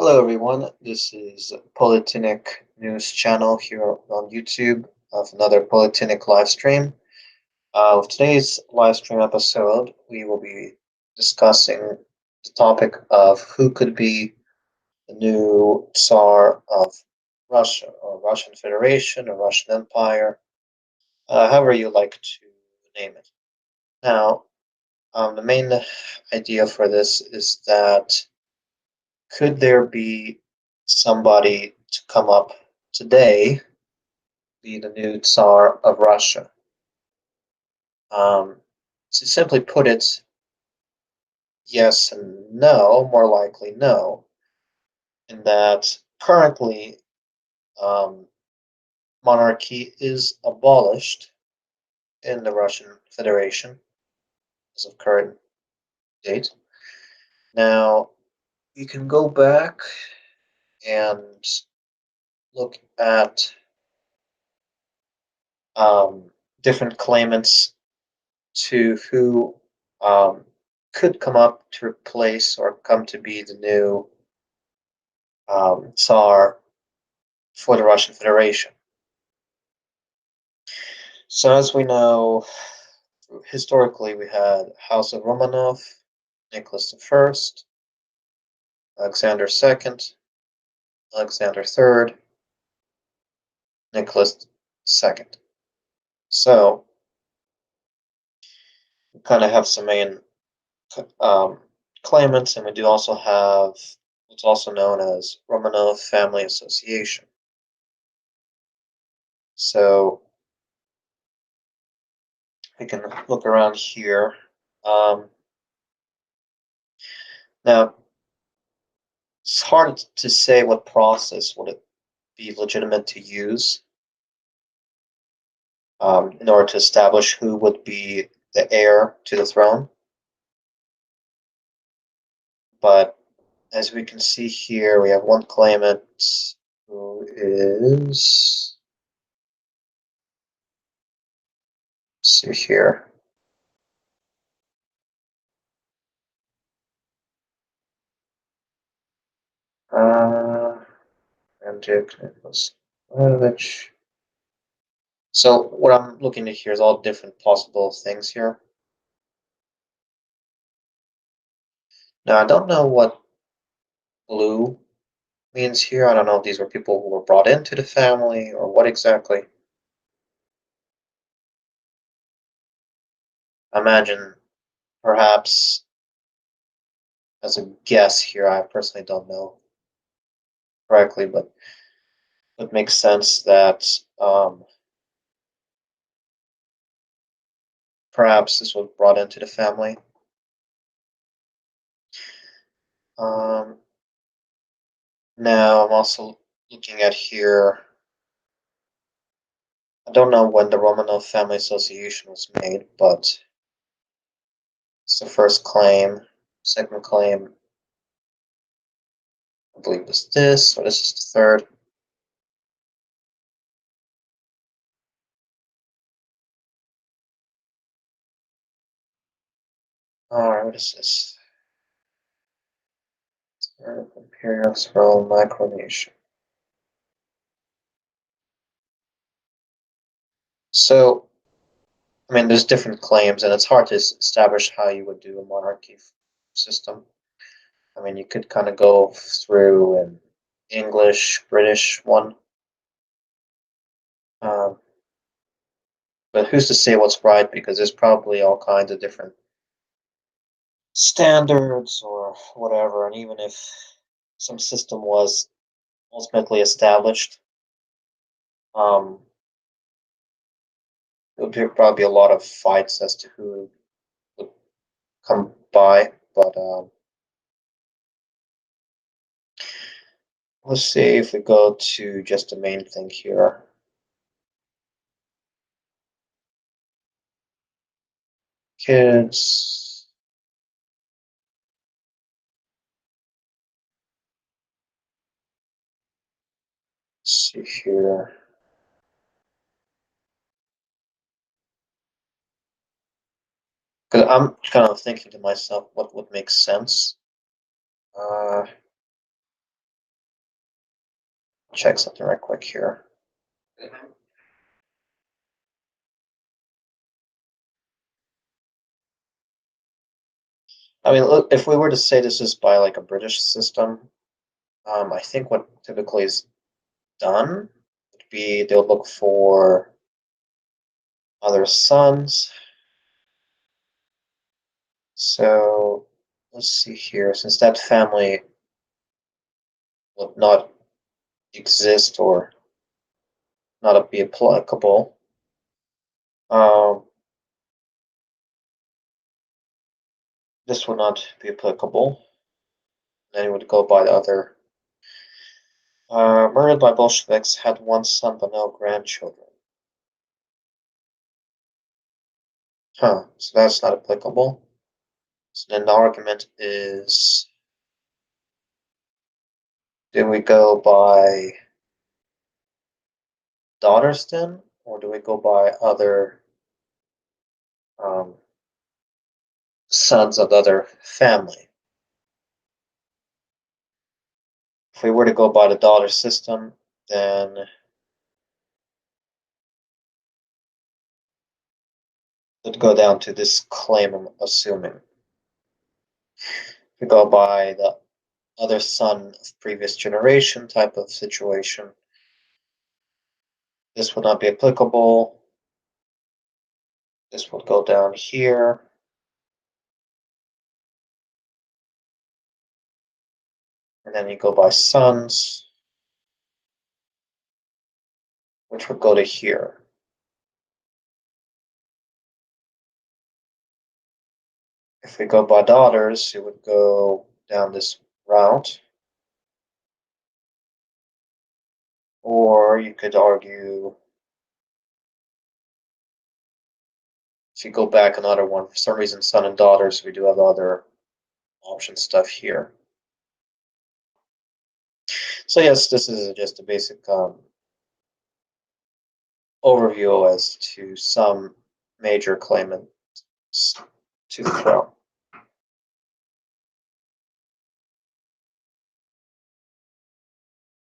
Hello, everyone. This is Politinik news channel here on YouTube of another Politinik live stream. With today's live stream episode, we will be discussing the topic of who could be the new Tsar of Russia, or Russian Federation, or Russian Empire, however you like to name it. Now, the main idea for this is that could there be somebody to come up today, be the new Tsar of Russia? Um, to simply put it, yes and no, more likely no, in that currently um, monarchy is abolished in the Russian Federation as of current date. Now, you can go back and look at um, different claimants to who um, could come up to replace or come to be the new Tsar for the Russian Federation. So, as we know, historically we had House of Romanov, Nicholas I, Alexander II, Alexander III, Nicholas II. So, we kind of have some main um, claimants, and we do also have what's also known as Romanov Family Association. So, we can look around here. Um, Now, it's hard to say what process would it be legitimate to use in order to establish who would be the heir to the throne. But as we can see here, we have one claimant who is, let's see here. Uh, Andrzej Nicholas. So what I'm looking at here is all different possible things here. Now I don't know what blue means here. I don't know if these were people who were brought into the family or what exactly. I imagine perhaps as a guess here, I personally don't know correctly, but it makes sense that perhaps this was brought into the family. Um, Now I'm also looking at here. I don't know when the Romanov Family Association was made, but it's the first claim. Second claim, I believe, is this, or this is the third. All right, what is this? Imperial Throne Micronesian. So, I mean, there's different claims, and it's hard to establish how you would do a monarchy system. I mean, you could kind of go through an English, British one, um, but who's to say what's right? Because there's probably all kinds of different standards or whatever, and even if some system was ultimately established, um, there would probably be a lot of fights as to who would come by. But let's see if we go to just the main thing here. Kids. Let's see here. Because I'm kind of thinking to myself what would make sense. Uh, check something right quick here. I mean, look, if we were to say this is by like a British system, I think what typically is done would be they'll look for other sons. So let's see here. Since that family would not exist or not be applicable, um, this would not be applicable. Then it would go by the other. Murdered by Bolsheviks, had one son but no grandchildren. Huh, so that's not applicable. So then the argument is, do we go by daughters then, or do we go by other um, sons of the other family? If we were to go by the daughter system, then it'd go down to this claim, I'm assuming. If we go by the other son of previous generation type of situation, this would not be applicable. This would go down here. And then you go by sons, which would go to here. If we go by daughters, it would go down this route. Or you could argue, if you go back another one, for some reason, son and daughters, we do have other option stuff here. So yes, this is just a basic overview as to some major claimants to the throne.